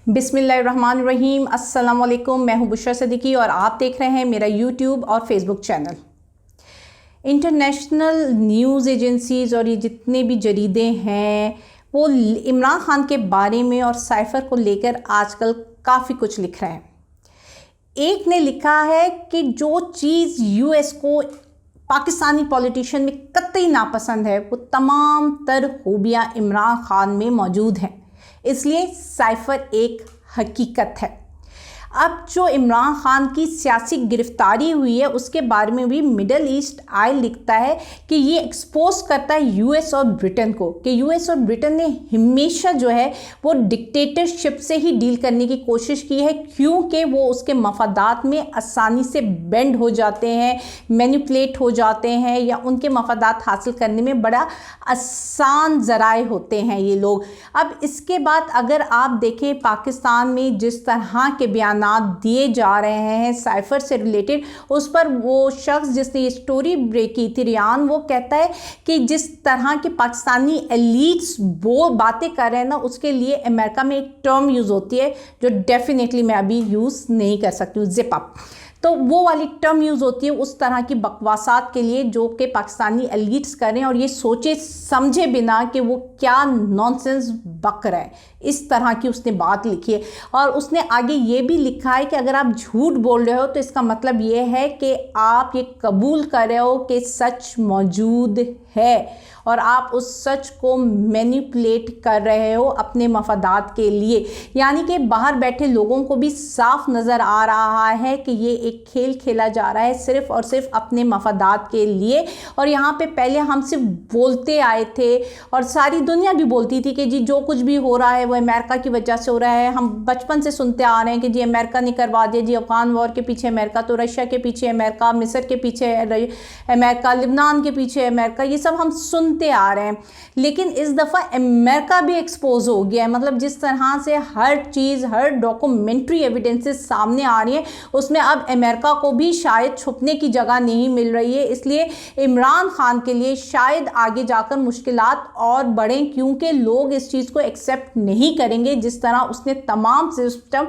बिस्मिल्लाहिर्रहमानिर्रहीम। अस्सलाम वालेकुम। मैं हूं बुशरा सिद्दीकी और आप देख रहे हैं मेरा यूट्यूब और Facebook channel. International news agencies और ये जितने भी जरीदे हैं वो इमरान ख़ान के बारे में और साइफ़र को लेकर आजकल काफ़ी कुछ लिख रहे हैं। एक ने लिखा है कि जो चीज़ यूएस को पाकिस्तानी पॉलिटिशियन में कतई नापसंद है वो तमाम तर खूबियाँ इमरान ख़ान में मौजूद हैं, इसलिए साइफ़र एक हकीकत है। अब जो इमरान ख़ान की सियासी गिरफ्तारी हुई है उसके बारे में भी मिडल ईस्ट आई लिखता है कि ये एक्सपोज करता है यूएस और ब्रिटेन को कि यूएस और ब्रिटेन ने हमेशा जो है वो डिक्टेटरशिप से ही डील करने की कोशिश की है, क्योंकि वो उसके मफादात में आसानी से बेंड हो जाते हैं, मैनिपुलेट हो जाते हैं या उनके मफादात हासिल करने में बड़ा आसान ज़राए होते हैं ये लोग। अब इसके बाद अगर आप देखें पाकिस्तान में जिस तरह के बयान दिए जा रहे हैं साइफर से रिलेटेड, उस पर वो शख्स जिसने ये स्टोरी ब्रेक की थी रियान, वो कहता है कि जिस तरह के पाकिस्तानी एलीट्स वो बातें कर रहे हैं ना, उसके लिए अमेरिका में एक टर्म यूज़ होती है जो डेफिनेटली मैं अभी यूज़ नहीं कर सकती हूँ, जिप अप। तो वो वाली टर्म यूज़ होती है उस तरह की बकवासात के लिए जो कि पाकिस्तानी एलीट्स कर रहे हैं और ये सोचे समझे बिना कि वो क्या नॉनसेंस बक रहा है, इस तरह की उसने बात लिखी है। और उसने आगे ये भी लिखा है कि अगर आप झूठ बोल रहे हो तो इसका मतलब ये है कि आप ये कबूल कर रहे हो कि सच मौजूद है और आप उस सच को मैनिपुलेट कर रहे हो अपने मफादात के लिए। यानी कि बाहर बैठे लोगों को भी साफ नज़र आ रहा है कि ये एक खेल खेला जा रहा है सिर्फ़ और सिर्फ अपने मफादात के लिए। और यहाँ पे पहले हम सिर्फ बोलते आए थे और सारी दुनिया भी बोलती थी कि जी जो कुछ भी हो रहा है वो अमेरिका की वजह से हो रहा है। हम बचपन से सुनते आ रहे हैं कि जी अमेरिका ने करवा दिया, जी अफ़गान वॉर के पीछे अमेरिका, तो रशिया के पीछे अमेरिका, मिस्र के पीछे अमेरिका, लिबनान के पीछे अमेरिका, ये सब हम सुनते आ रहे हैं। लेकिन इस दफ़ा अमेरिका भी एक्सपोज हो गया है। मतलब जिस तरह से हर चीज़, हर डॉक्यूमेंट्री एविडेंसेस सामने आ रही है उसमें अब अमेरिका को भी शायद छुपने की जगह नहीं मिल रही है। इसलिए इमरान ख़ान के लिए शायद आगे जाकर मुश्किलात और बढ़ें, क्योंकि लोग इस चीज़ को एक्सेप्ट नहीं करेंगे जिस तरह उसने तमाम सिस्टम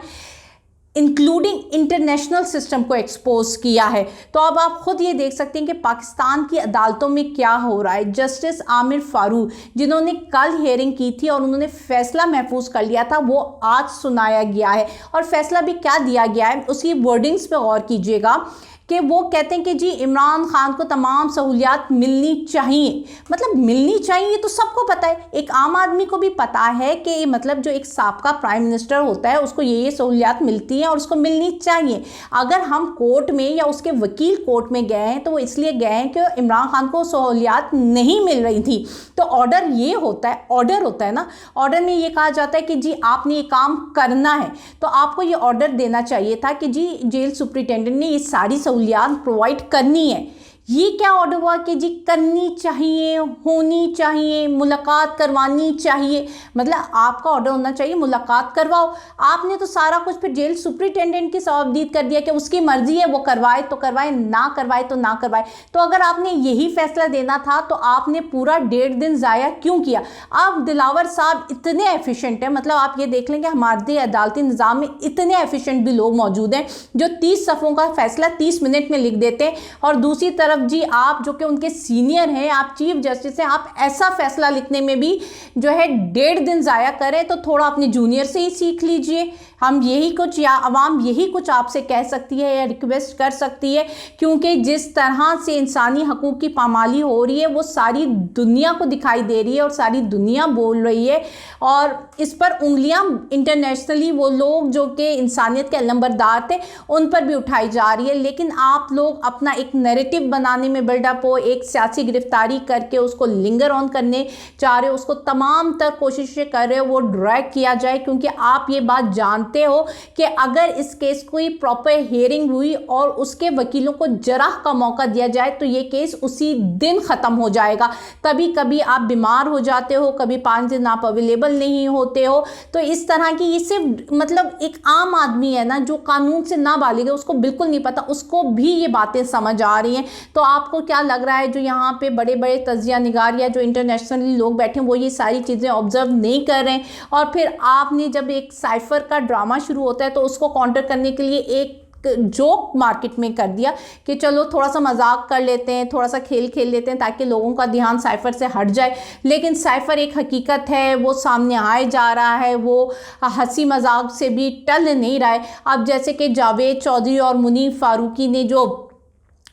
इंक्लूडिंग इंटरनेशनल सिस्टम को एक्सपोज किया है। तो अब आप खुद ये देख सकते हैं कि पाकिस्तान की अदालतों में क्या हो रहा है। जस्टिस आमिर फारूक जिन्होंने कल हियरिंग की थी और उन्होंने फैसला महफूज कर लिया था, वो आज सुनाया गया है। और फैसला भी क्या दिया गया है उसकी वर्डिंग्स पे गौर कीजिएगा कि वो कहते हैं कि जी इमरान ख़ान को तमाम सहूलियात मिलनी चाहिए। मतलब मिलनी चाहिए तो सबको पता है, एक आम आदमी को भी पता है कि मतलब जो एक साबका प्राइम मिनिस्टर होता है उसको ये सहूलियात मिलती हैं और उसको मिलनी चाहिए। अगर हम कोर्ट में या उसके वकील कोर्ट में गए हैं तो वो इसलिए गए हैं कि इमरान ख़ान को सहूलियात नहीं मिल रही थी। तो ऑर्डर ये होता है, ऑर्डर होता है ना, ऑर्डर में ये कहा जाता है कि जी आपने ये काम करना है, तो आपको ये ऑर्डर देना चाहिए था कि जी जेल सुप्रिटेंडेंट ने ये सारी सहूलियात प्रोवाइड करनी है। ये क्या ऑर्डर हुआ कि जी करनी चाहिए, होनी चाहिए, मुलाकात करवानी चाहिए। मतलब आपका ऑर्डर होना चाहिए मुलाकात करवाओ। आपने तो सारा कुछ फिर जेल सुप्रिटेंडेंट की सवाबदीद कर दिया कि उसकी मर्जी है, वो करवाए तो करवाए, ना करवाए तो ना करवाए। तो अगर आपने यही फैसला देना था तो आपने पूरा 1.5 दिन ज़ाया क्यों किया। अब दिलावर साहब इतने एफिशिएंट हैं, मतलब आप ये देख लेंगे हमारे अदालती निज़ाम में इतने एफिशिएंट भी लोग मौजूद हैं जो 30 सफ़ों का फैसला 30 मिनट में लिख देते हैं। और दूसरी तरफ जी आप जो कि उनके सीनियर हैं, आप चीफ जस्टिस हैं, आप ऐसा फैसला लिखने में भी जो है 1.5 दिन ज़ाया करें तो थोड़ा अपने जूनियर से ही सीख लीजिए। हम यही कुछ या आवाम यही कुछ आपसे कह सकती है या रिक्वेस्ट कर सकती है, क्योंकि जिस तरह से इंसानी हकूक़ की पामाली हो रही है वो सारी दुनिया को दिखाई दे रही है और सारी दुनिया बोल रही है। और इस पर उंगलियां इंटरनेशनली वो लोग जो कि इंसानियत के अलंबरदार थे उन पर भी उठाई जा रही है। लेकिन आप लोग अपना एक नैरेटिव बनाने में बिल्डअप हो, एक सियासी गिरफ्तारी करके उसको लिंगर ऑन करने चाह रहे हो, उसको तमाम तर कोशिशें कर रहे हो वो ड्रैग किया जाए, क्योंकि आप ये बात जानते हो कि अगर इस केस की प्रॉपर हियरिंग हुई और उसके वकीलों को जरा का मौका दिया जाए तो ये केस उसी दिन ख़त्म हो जाएगा। कभी कभी आप बीमार हो जाते हो, कभी 5 दिन आप अवेलेबल नहीं होते हो। तो इस तरह की ये सिर्फ मतलब एक आम आदमी है ना जो कानून से ना बालिग है, उसको बिल्कुल नहीं पता, उसको भी ये बातें समझ आ रही हैं। तो आपको क्या लग रहा है जो यहाँ पे बड़े बड़े तजिया निगार या जो इंटरनेशनली लोग बैठे हैं वो ये सारी चीज़ें ऑब्जर्व नहीं कर रहे हैं? और फिर आपने जब एक साइफर का ड्रामा शुरू होता है तो उसको काउंटर करने के लिए एक जोक मार्केट में कर दिया कि चलो थोड़ा सा मजाक कर लेते हैं, थोड़ा सा खेल खेल लेते हैं ताकि लोगों का ध्यान साइफर से हट जाए। लेकिन साइफर एक हकीकत है, वो सामने आए जा रहा है, वो हंसी मजाक से भी टल नहीं रहा है। अब जैसे कि जावेद चौधरी और मुनीफ फारूकी ने जो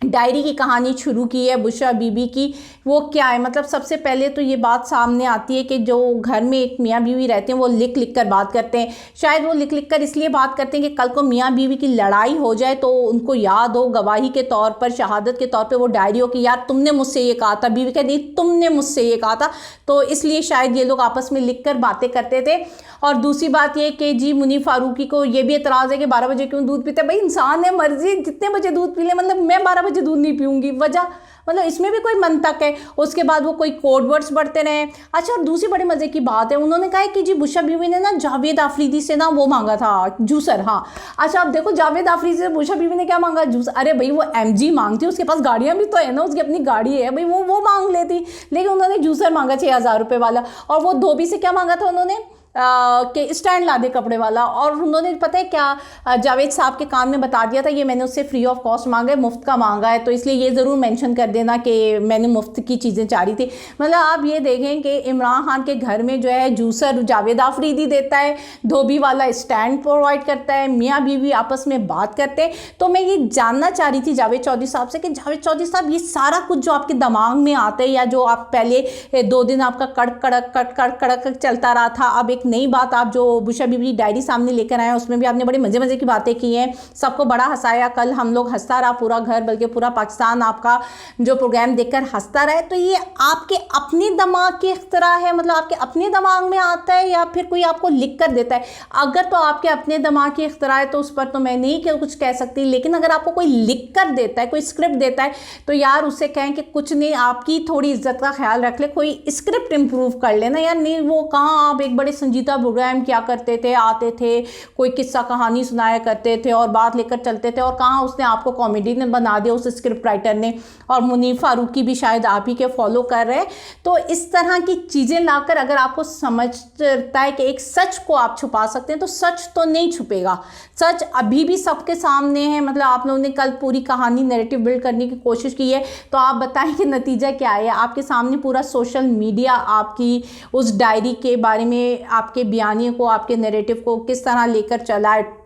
डायरी की कहानी शुरू की है बुशरा बीबी की, वो क्या है, मतलब सबसे पहले तो ये बात सामने आती है कि जो घर में एक मियाँ बीवी रहते हैं वो लिख लिख कर बात करते हैं। शायद वो लिख लिख कर इसलिए बात करते हैं कि कल को मियाँ बीवी की लड़ाई हो जाए तो उनको याद हो, गवाही के तौर पर, शहादत के तौर पर वो डायरी हो कि यार तुमने मुझसे ये कहा था। बीवी कहती तुमने मुझसे ये कहा था। तो इसलिए शायद ये लोग आपस में लिख कर बातें करते थे। और दूसरी बात ये कि जी मुनीफ फारूकी को ये भी एतराज़ है कि 12 बजे क्यों दूध पीते हैं। भाई इंसान है, मर्जी जितने बजे दूध पी ले, मतलब मैं 12 बजे दूध नहीं पीऊँगी, वजह मतलब इसमें भी कोई मंतक है। उसके बाद वो कोई कोड वर्ड्स बढ़ते रहे। अच्छा, और दूसरी बड़ी मज़े की बात है, उन्होंने कहा है कि जी बुशरा बीवी ने ना जावेद आफरीदी से ना वो मांगा था जूसर। हाँ अच्छा, अब देखो जावेद आफरीदी से बुशरा बीवी ने क्या मांगा, जूसर। अरे भाई वो MG मांगती, उसके पास गाड़ियाँ भी तो है ना, उसकी अपनी गाड़ी है भाई, वो मांग लेती। लेकिन उन्होंने जूसर मांगा 6000 रुपये वाला। और वो धोबी से क्या मांगा था उन्होंने कि स्टैंड ला दे कपड़े वाला। और उन्होंने पता है क्या जावेद साहब के कान में बता दिया था, ये मैंने उससे फ्री ऑफ कॉस्ट मांगा है, मुफ्त का मांगा है, तो इसलिए ये ज़रूर मेंशन कर देना कि मैंने मुफ्त की चीज़ें चाह रही थी। मतलब आप ये देखें कि इमरान खान के घर में जो है जूसर जावेद आफरीदी देता है, धोबी वाला स्टैंड प्रोवाइड करता है, मियाँ बीवी आपस में बात करते हैं। तो मैं ये जानना चाह रही थी जावेद चौधरी साहब से कि जावेद चौधरी साहब ये सारा कुछ जो आपके दिमाग में आता है या जो आप पहले 2 दिन आपका कड़क कड़क कड़क चलता रहा था, अब नई बात आप जो बुशरा बीबी डायरी सामने लेकर आए हैं उसमें भी आपने बड़े मज़े मज़े की बातें की हैं, सबको बड़ा हंसाया। कल हम लोग हंसता रहा पूरा घर, बल्कि पूरा पाकिस्तान आपका जो प्रोग्राम देखकर हंसता रहा। तो ये आपके अपने दिमाग की इख्तरा है, मतलब आपके अपने दिमाग में आता है या फिर कोई आपको लिख कर देता है? अगर तो आपके अपने दिमाग की इख्तरा है तो उस पर तो मैं नहीं कुछ कह सकती, लेकिन अगर आपको कोई लिख कर देता है, कोई स्क्रिप्ट देता है, तो यार उससे कहें कि कुछ नहीं, आपकी थोड़ी इज्जत का ख्याल रख ले, कोई स्क्रिप्ट इंप्रूव कर लेना यार। नहीं वो कहाँ आप एक बड़े संजीदा प्रोग्राम क्या करते थे, आते थे कोई किस्सा कहानी सुनाया करते थे और बात लेकर चलते थे, और कहाँ उसने आपको कॉमेडी ने बना दिया उस स्क्रिप्ट राइटर ने। और मुनीफ फारूकी भी शायद आप ही के फॉलो कर रहे हैं। तो इस तरह की चीज़ें लाकर अगर आपको समझता है कि एक सच को आप छुपा सकते हैं तो सच तो नहीं छुपेगा, सच अभी भी सबके सामने है। मतलब आप लोगों ने कल पूरी कहानी नैरेटिव बिल्ड करने की कोशिश की है, तो आप बताएं कि नतीजा क्या है। आपके सामने पूरा सोशल मीडिया आपकी उस डायरी के बारे में, आपके बयानिए को, आपके नैरेटिव को किस तरह लेकर चला है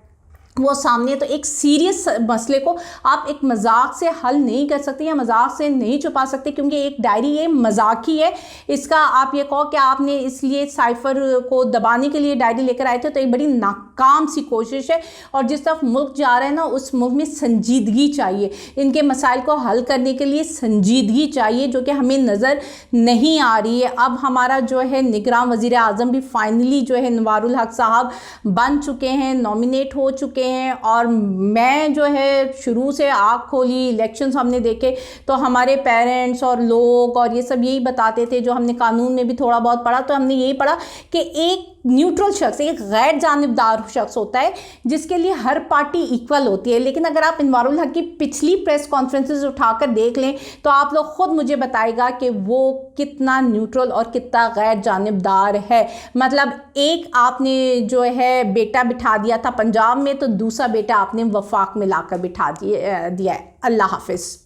वो सामने। तो एक सीरियस मसले को आप एक मजाक से हल नहीं कर सकते या मजाक से नहीं छुपा सकते, क्योंकि एक डायरी ये मजाक ही है। इसका आप ये कहो कि आपने इसलिए साइफर को दबाने के लिए डायरी लेकर आए थे, तो एक बड़ी नाकाम सी कोशिश है। और जिस तरफ मुल्क जा रहा है ना, उस मुल्क में संजीदगी चाहिए, इनके मसाइल को हल करने के लिए संजीदगी चाहिए, जो कि हमें नज़र नहीं आ रही है। अब हमारा जो है निगरान वज़ीर आज़म भी फाइनली जो है नवारुल हक साहब बन चुके हैं, नॉमिनेट हो चुके हैं। और मैं जो है शुरू से आँख खोली, इलेक्शंस हमने देखे तो हमारे पेरेंट्स और लोग और ये सब यही बताते थे, जो हमने कानून में भी थोड़ा बहुत पढ़ा, तो हमने यही पढ़ा कि एक न्यूट्रल शख्स, एक गैर जानिबदार शख्स होता है जिसके लिए हर पार्टी इक्वल होती है। लेकिन अगर आप अनवारुल हक की पिछली प्रेस कॉन्फ्रेंसेस उठाकर देख लें तो आप लोग खुद मुझे बताएगा कि वो कितना न्यूट्रल और कितना गैर जानिबदार है। मतलब एक आपने जो है बेटा बिठा दिया था पंजाब में, तो दूसरा बेटा आपने वफाक में लाकर बिठा दिया है। अल्लाह हाफिज़।